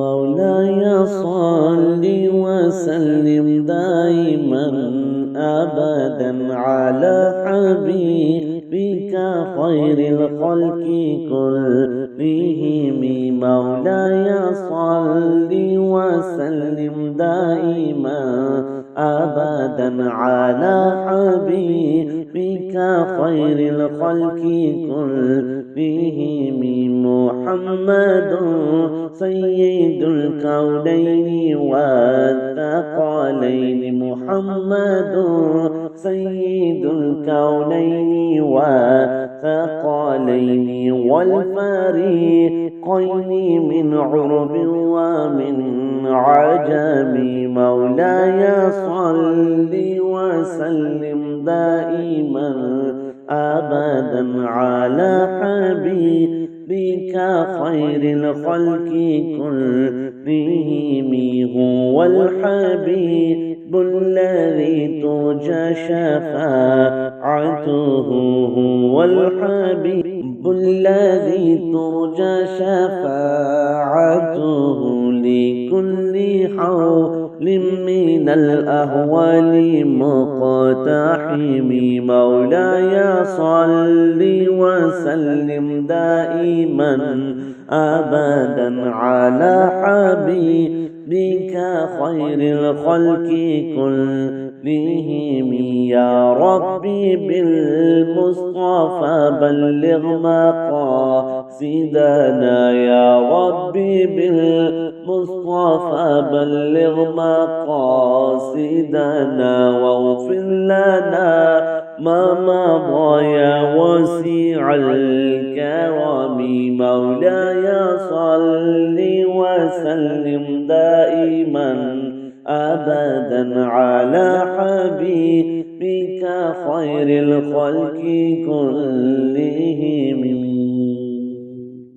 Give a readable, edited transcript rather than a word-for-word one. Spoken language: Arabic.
مولاي صل وسلم دائما أبدا على حبيبك خير الخلق كلهم. مولاي صل وسلم دائما أبدا على حبيبك خير الخلق كلهم. محمد سيد الكونين والثقلين. محمد سيد الكونين والثقلين والفريقين من عرب ومن عجم. مولاي صل وسلم دائما أبدا على حبيبك خير الخلق كلهم. هو الحبيب الذي ترجى شفاعته. هو الحبيب الذي ترجى شفاعته لكل حول من الأهوال مقتحم. مولاي صل وسلم دائما أبدا على حبيبك خير الخلق كلهم. يا ربي بالمصطفى بلغ مقاصدنا. يا ربي بالمصطفى بلغ مقاصدنا واغفر لنا ما مضى يا وسيع الكرم. مولاي صل وسلم دائما أبدا على حبيبك خير الخلق كلهم.